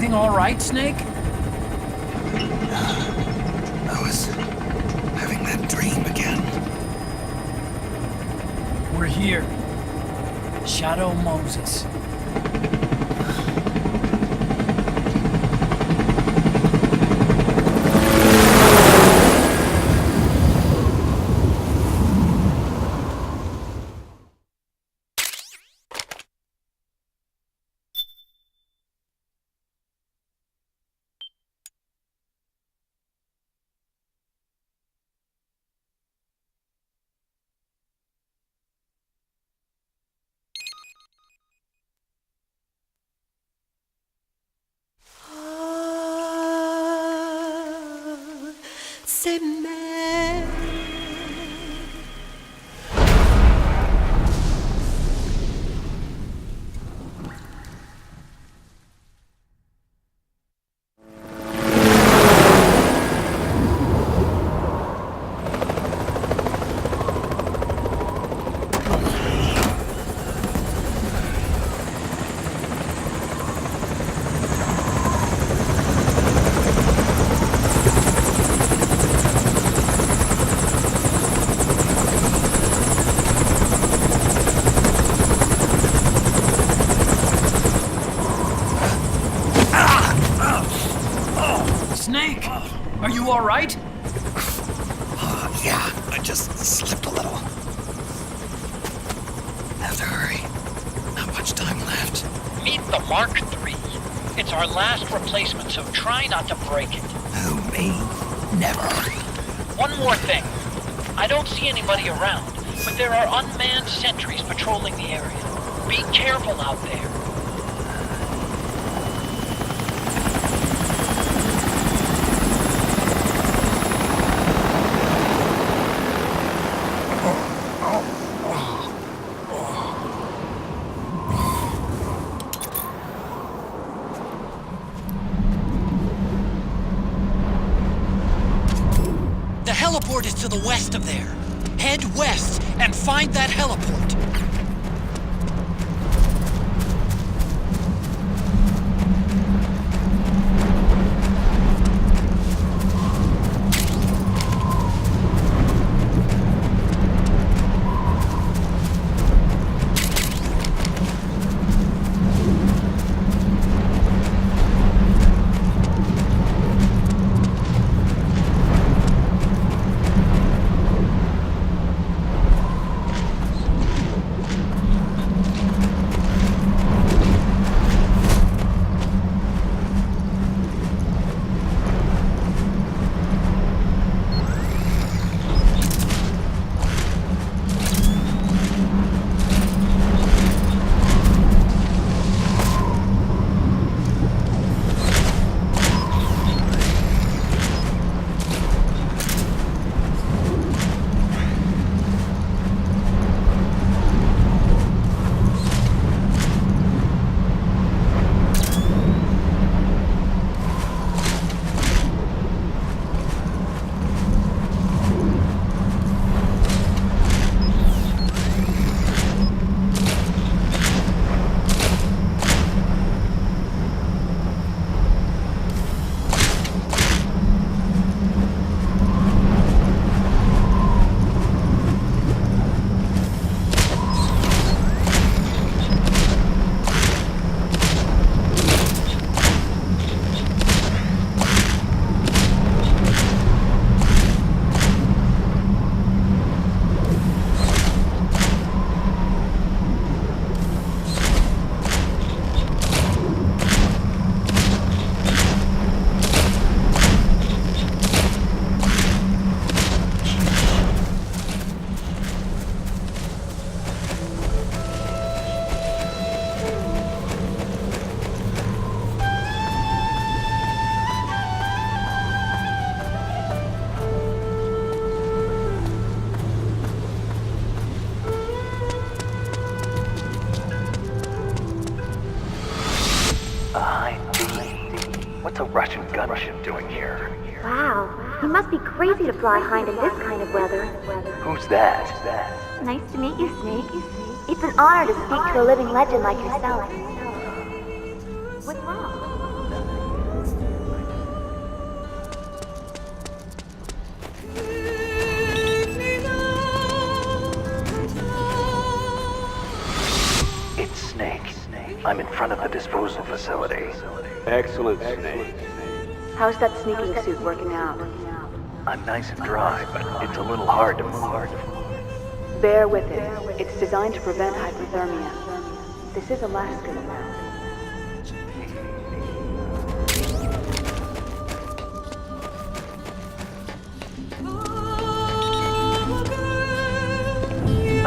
everything all right, Snake? I was having that dream again. We're here. Shadow Moses. C'est même. Snake! Are you all right? Yeah, I just slipped a little. Have to hurry. Not much time left. Meet the Mark III. It's our last replacement, so try not to break it. Who, me? Never. One more thing. I don't see anybody around, but there are unmanned sentries patrolling the area. Be careful out there. The heliport is to the west of there. Head west and find that heliport. What's a Russian gunship doing here? Wow, you must be crazy to fly Hind in this kind of weather. Who's that? Nice to meet you, Snake. It's an honor to speak to a living legend like yourself. What's wrong? I'm in front of the disposal facility. Excellent, Snake. How's that sneaking suit working out? I'm nice and dry, but it's a little hard to move. Bear with it. It's designed to prevent hypothermia. This is Alaska now.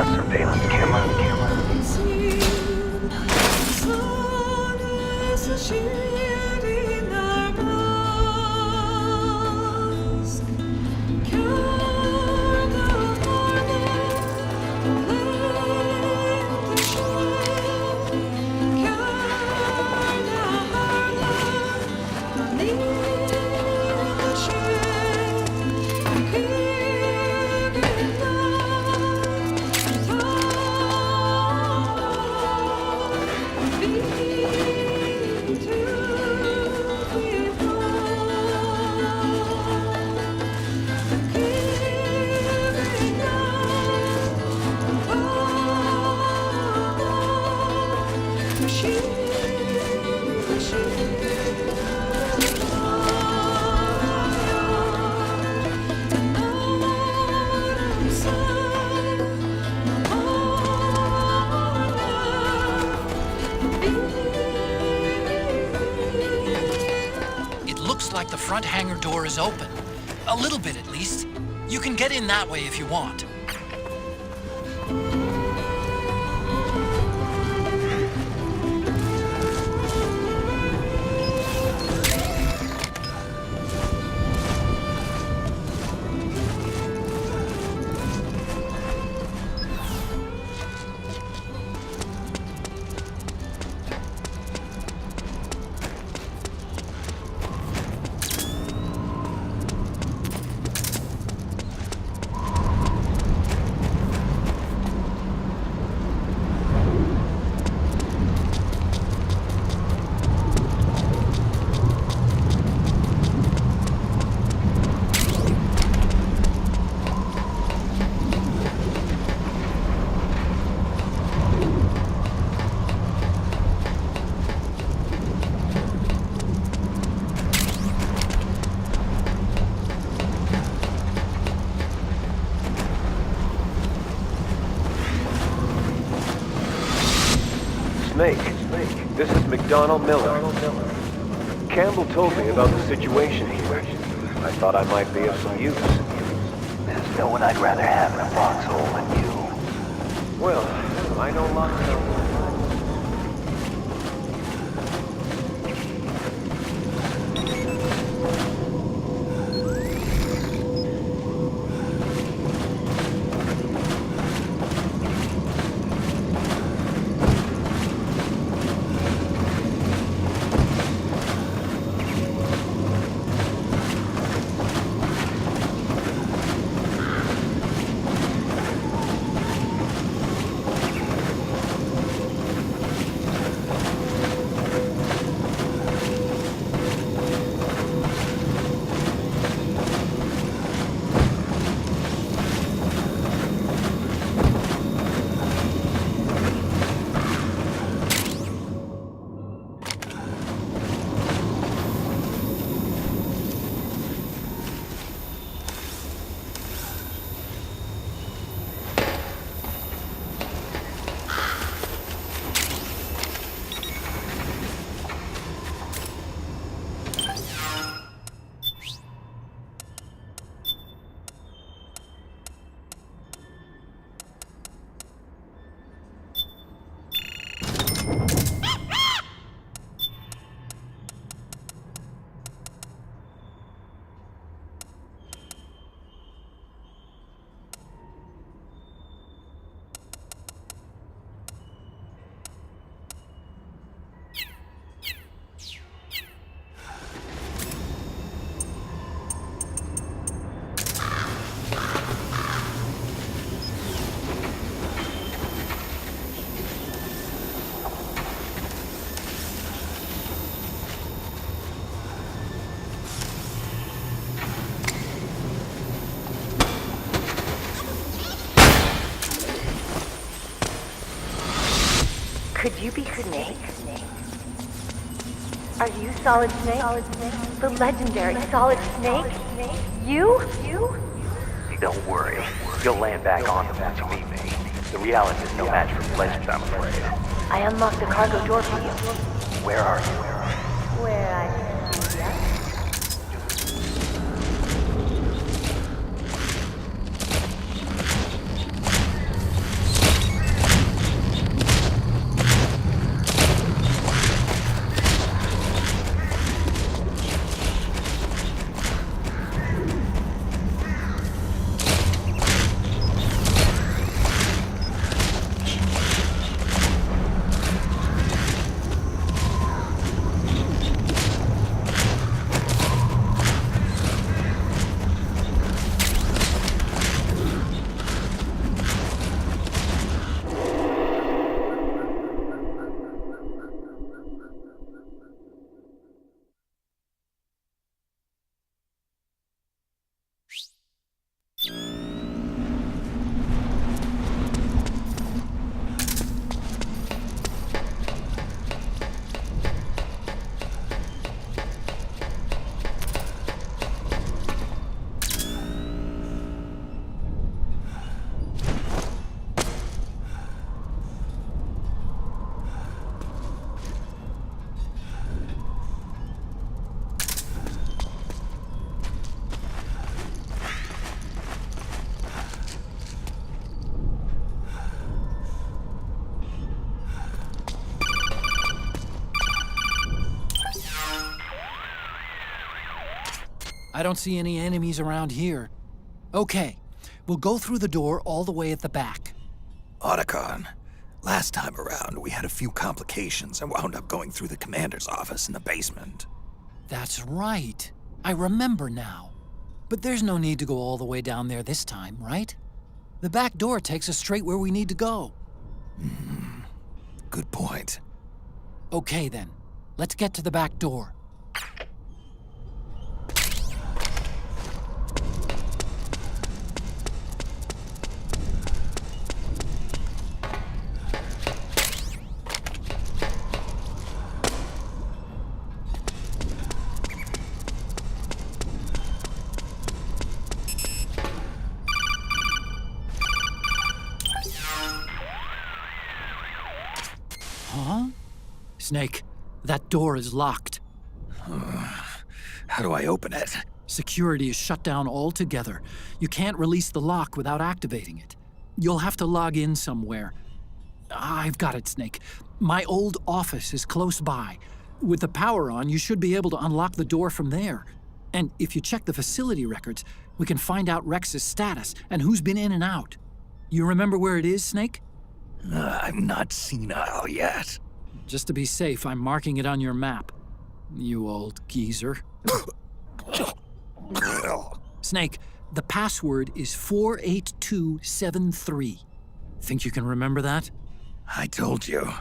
A surveillance camera. Like the front hangar door is open. A little bit, at least. You can get in that way if you want. Snake, this is McDonald Miller. Campbell told me about the situation here. I thought I might be of some use. There's no one I'd rather have in a foxhole than you. Well, I know lots of... Could you be Snake? Are you Solid Snake? The legendary Solid Snake? You? Don't worry. You'll land back on them once you meet me. The reality is no match for legends, I'm afraid. I unlocked the cargo door for you. Where are you? Where I see ya. I don't see any enemies around here. Okay, we'll go through the door all the way at the back. Otacon, last time around we had a few complications and wound up going through the commander's office in the basement. That's right. I remember now. But there's no need to go all the way down there this time, right? The back door takes us straight where we need to go. Good point. Okay then, let's get to the back door. Huh? Snake, that door is locked. How do I open it? Security is shut down altogether. You can't release the lock without activating it. You'll have to log in somewhere. I've got it, Snake. My old office is close by. With the power on, you should be able to unlock the door from there. And if you check the facility records, we can find out Rex's status and who's been in and out. You remember where it is, Snake? I'm not senile yet. Just to be safe, I'm marking it on your map. You old geezer. Snake, the password is 48273. Think you can remember that? I told you,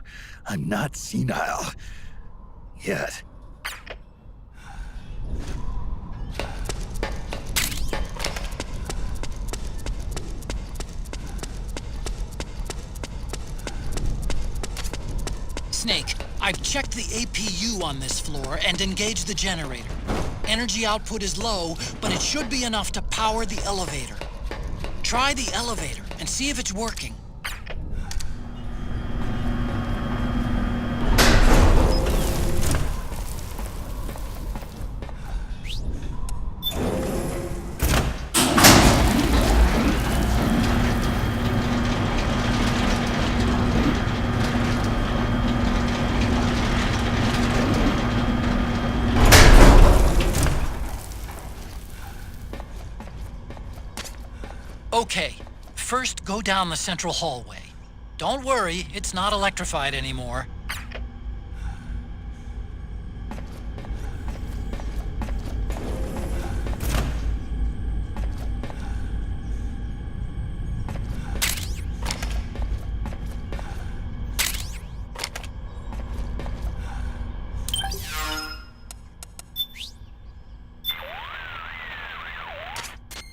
I'm not senile yet. Snake, I've checked the APU on this floor and engaged the generator. Energy output is low, but it should be enough to power the elevator. Try the elevator and see if it's working. Okay, first go down the central hallway. Don't worry, it's not electrified anymore.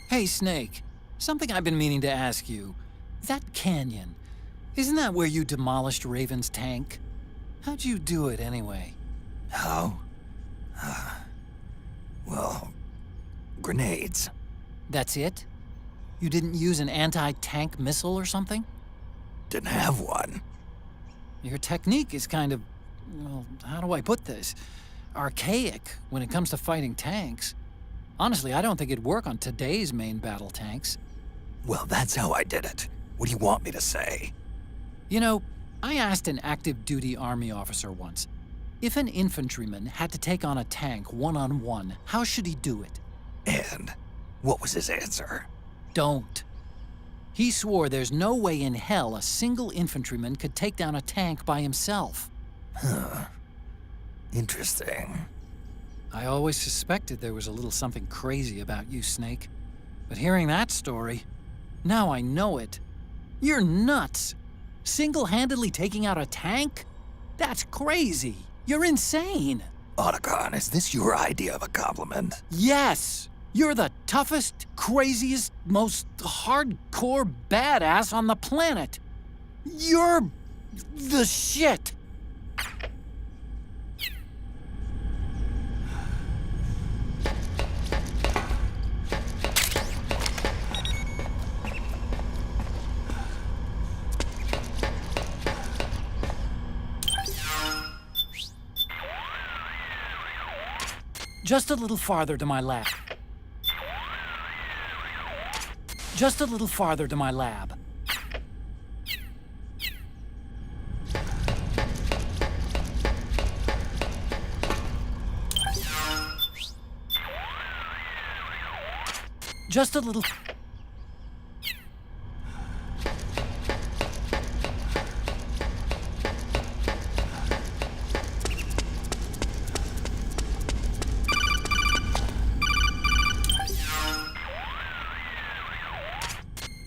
Hey, Snake. Something I've been meaning to ask you. That canyon, Isn't that where you demolished Raven's tank? How'd you do it anyway? How? Well, grenades. That's it? You didn't use an anti-tank missile or something? Didn't have one. Your technique is kind of, well, how do I put this? Archaic when it comes to fighting tanks. Honestly, I don't think it'd work on today's main battle tanks. Well, that's how I did it. What do you want me to say? You know, I asked an active duty army officer once, if an infantryman had to take on a tank one-on-one, how should he do it? And what was his answer? Don't. He swore there's no way in hell a single infantryman could take down a tank by himself. Huh. Interesting. I always suspected there was a little something crazy about you, Snake. But hearing that story, now I know it. You're nuts. Single-handedly taking out a tank? That's crazy. You're insane. Otacon, is this your idea of a compliment? Yes! You're the toughest, craziest, most hardcore badass on the planet. You're the shit. Just a little farther to my lab. Just a little farther to my lab. Just a little...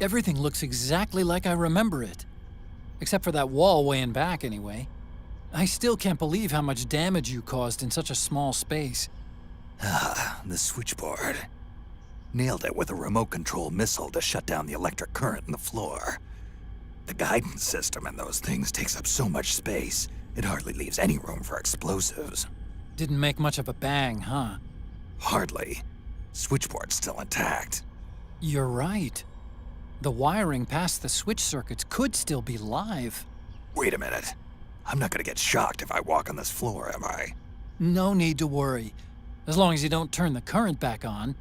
Everything looks exactly like I remember it. Except for that wall way in back, anyway. I still can't believe how much damage you caused in such a small space. Ah, the switchboard. Nailed it with a remote control missile to shut down the electric current in the floor. The guidance system in those things takes up so much space, it hardly leaves any room for explosives. Didn't make much of a bang, huh? Hardly. Switchboard's still intact. You're right. The wiring past the switch circuits could still be live. Wait a minute. I'm not gonna get shocked if I walk on this floor, am I? No need to worry. As long as you don't turn the current back on.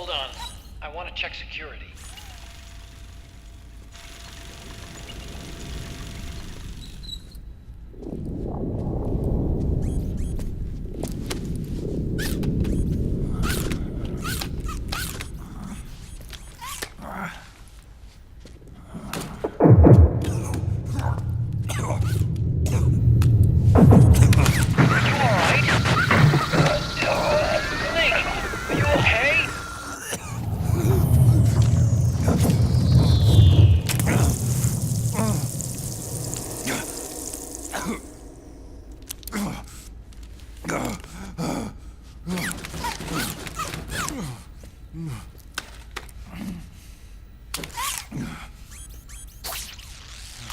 Hold on. I want to check security.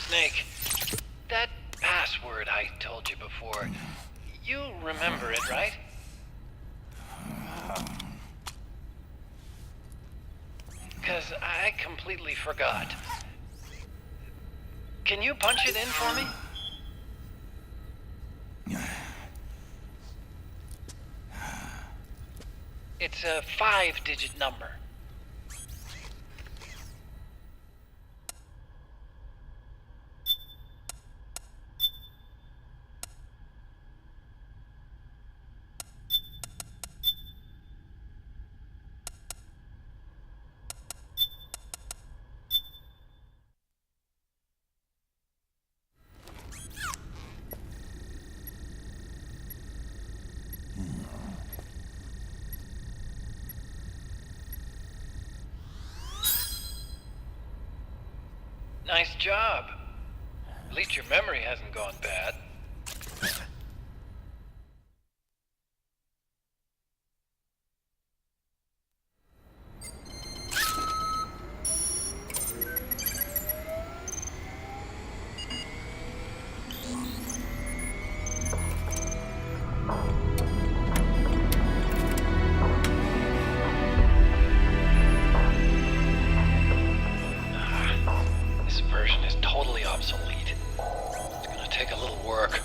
Snake, that password I told you before, you remember it, right? Because I completely forgot. Can you punch it in for me? It's a 5-digit number. Nice job. At least your memory hasn't gone bad. This version is totally obsolete. It's gonna take a little work.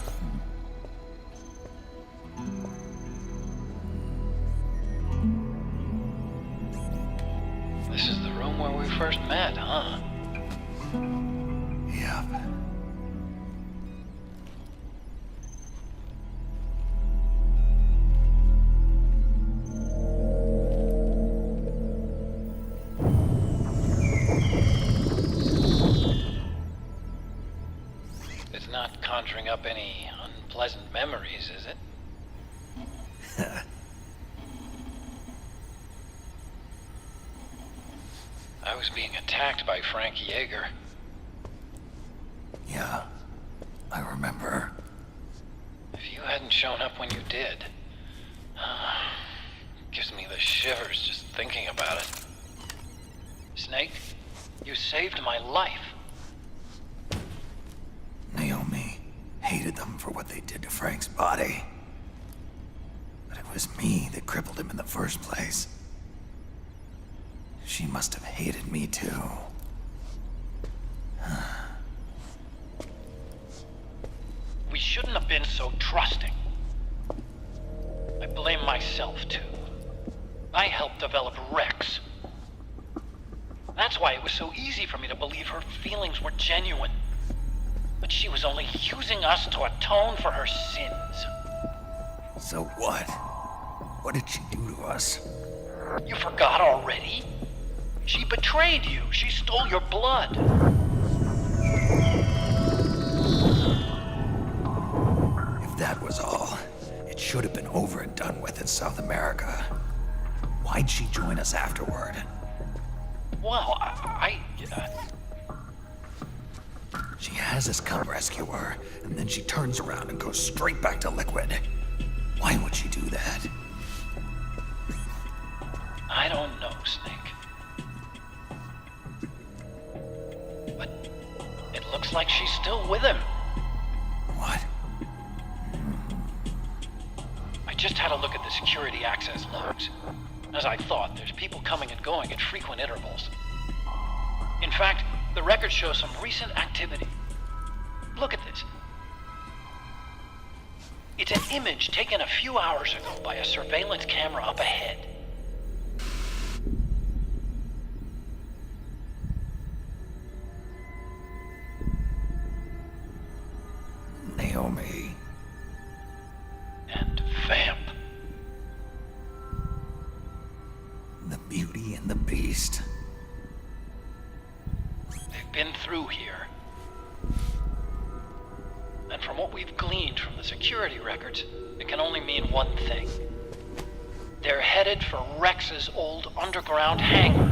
This is the room where we first met, huh? Yep. It's not conjuring up any unpleasant memories, is it? I was being attacked by Frank Yeager. Yeah, I remember. If you hadn't shown up when you did, gives me the shivers just thinking about it. Snake, you saved my life. Naomi hated them for what they did to Frank's body. But it was me that crippled him in the first place. She must have hated me too. We shouldn't have been so trusting. I blame myself too. I helped develop Rex. That's why it was so easy for me to believe her feelings were genuine. But she was only using us to atone for her sins. So what? What did she do to us? You forgot already? She betrayed you. She stole your blood. If that was all, it should have been over and done with in South America. Why'd she join us afterward? Well, She has us come rescue her, and then she turns around and goes straight back to Liquid. Why would she do that? I don't know, Snake. But it looks like she's still with him. What? I just had a look at the security access logs. As I thought, there's people coming and going at frequent intervals. In fact, the record shows some recent activity. Look at this. It's an image taken a few hours ago by a surveillance camera up ahead. Naomi. And Vamp. The Beauty and the Beast. They've been through here. And from what we've gleaned from the security records, it can only mean one thing. They're headed for Rex's old underground hangar.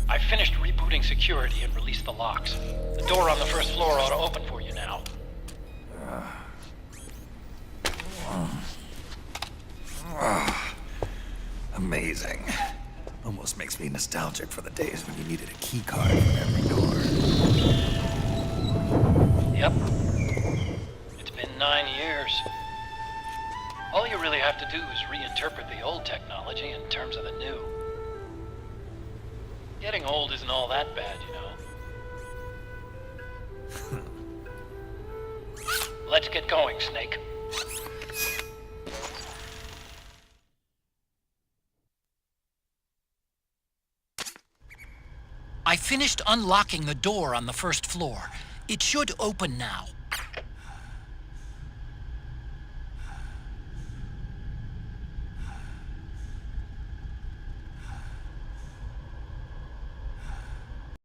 I finished rebooting security and released the locks. The door on the first floor ought to open for you now. Amazing. Almost makes me nostalgic for the days when you needed a key card for every door. Yep. It's been 9 years. All you really have to do is reinterpret the old technology in terms of the new. Getting old isn't all that bad, you know. Let's get going, Snake. I finished unlocking the door on the first floor. It should open now.